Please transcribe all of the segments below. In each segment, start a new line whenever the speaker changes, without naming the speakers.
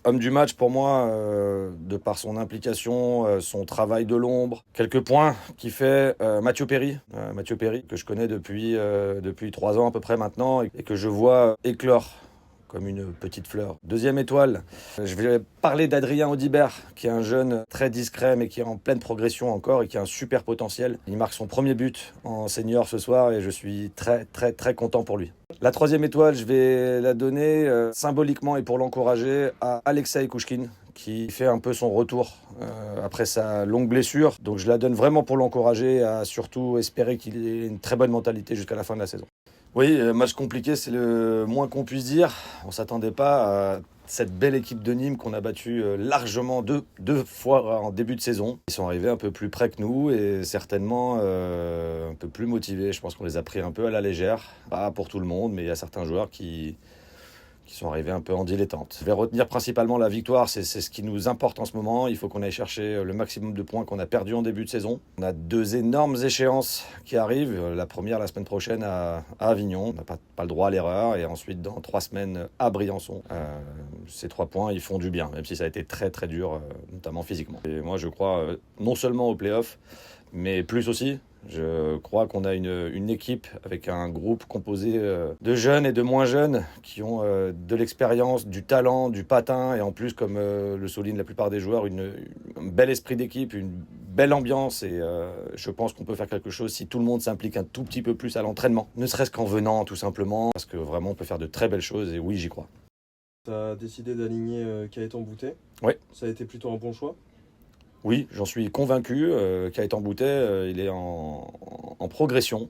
Homme du match pour moi, de par son implication, son travail de l'ombre. Quelques points qui fait Mathieu Perry. Mathieu Perry, que je connais depuis 3 ans à peu près maintenant et que je vois éclore comme une petite fleur. Deuxième étoile, je vais parler d'Adrien Audibert, qui est un jeune très discret mais qui est en pleine progression encore et qui a un super potentiel. Il marque son premier but en senior ce soir et je suis très très très content pour lui. La troisième étoile, je vais la donner symboliquement et pour l'encourager à Alexei Kouchkine, qui fait un peu son retour après sa longue blessure. Donc je la donne vraiment pour l'encourager et à surtout espérer qu'il ait une très bonne mentalité jusqu'à la fin de la saison. Oui, match compliqué, c'est le moins qu'on puisse dire. On ne s'attendait pas à cette belle équipe de Nîmes qu'on a battue largement deux fois en début de saison. Ils sont arrivés un peu plus près que nous et certainement un peu plus motivés. Je pense qu'on les a pris un peu à la légère. Pas pour tout le monde, mais il y a certains joueurs qui sont arrivés un peu en dilettante. Je vais retenir principalement la victoire, c'est ce qui nous importe en ce moment. Il faut qu'on aille chercher le maximum de points qu'on a perdus en début de saison. On a 2 énormes échéances qui arrivent. La première la semaine prochaine à Avignon, on n'a pas le droit à l'erreur. Et ensuite dans 3 semaines à Briançon. Ces 3 points, ils font du bien, même si ça a été très très dur, notamment physiquement. Et moi je crois non seulement aux playoffs, mais plus aussi. Je crois qu'on a une équipe avec un groupe composé de jeunes et de moins jeunes qui ont de l'expérience, du talent, du patin et en plus, comme le soulignent la plupart des joueurs, un bel esprit d'équipe, une belle ambiance et je pense qu'on peut faire quelque chose si tout le monde s'implique un tout petit peu plus à l'entraînement, ne serait-ce qu'en venant tout simplement, parce que vraiment on peut faire de très belles choses et oui, j'y crois.
Tu as décidé d'aligner Gaëtan Boutet.
Oui.
Ça a été plutôt un bon choix.
Oui, j'en suis convaincu. Gaëtan Boutet, il est en progression.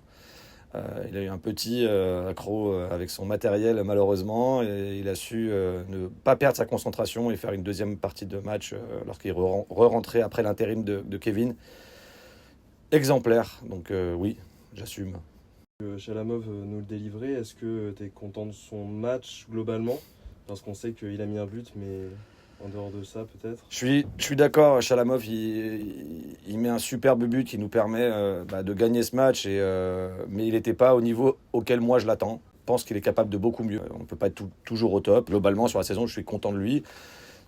Il a eu un petit accro avec son matériel malheureusement et il a su ne pas perdre sa concentration et faire une deuxième partie de match lorsqu'il est re-rentré après l'intérim de Kevin. Exemplaire, donc oui, j'assume.
Chalamov nous le délivrait. Est-ce que tu es content de son match globalement? Parce qu'on sait qu'il a mis un but, mais en dehors de ça peut-être.
Je suis d'accord, Chalamov, il met un superbe but qui nous permet de gagner ce match, mais il n'était pas au niveau auquel moi je l'attends. Je pense qu'il est capable de beaucoup mieux. On ne peut pas être toujours au top. Globalement, sur la saison, je suis content de lui.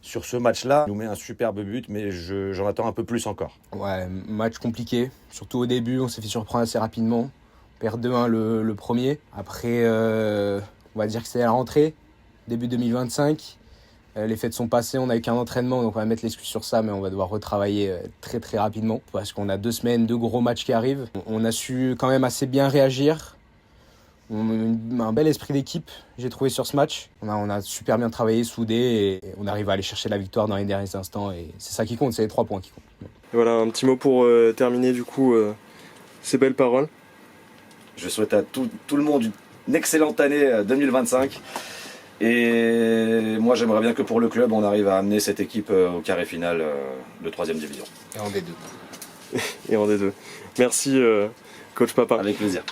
Sur ce match-là, il nous met un superbe but, mais j'en attends un peu plus encore.
Ouais, match compliqué. Surtout au début, on s'est fait surprendre assez rapidement. On perd 2-1 le premier. Après, on va dire que c'était la rentrée, début 2025. Les fêtes sont passées, on n'a eu qu'un entraînement, donc on va mettre l'excuse sur ça, mais on va devoir retravailler très très rapidement. Parce qu'on a 2 semaines, 2 gros matchs qui arrivent. On a su quand même assez bien réagir. On a un bel esprit d'équipe, j'ai trouvé sur ce match. On a super bien travaillé, soudé, et on arrive à aller chercher la victoire dans les derniers instants. Et c'est ça qui compte, c'est les 3 points qui comptent.
Et voilà, un petit mot pour terminer du coup ces belles paroles.
Je souhaite à tout le monde une excellente année 2025. Et moi, j'aimerais bien que pour le club, on arrive à amener cette équipe au carré final de 3e division.
Et en D2.
Et en D2. Merci, coach Papa.
Avec plaisir.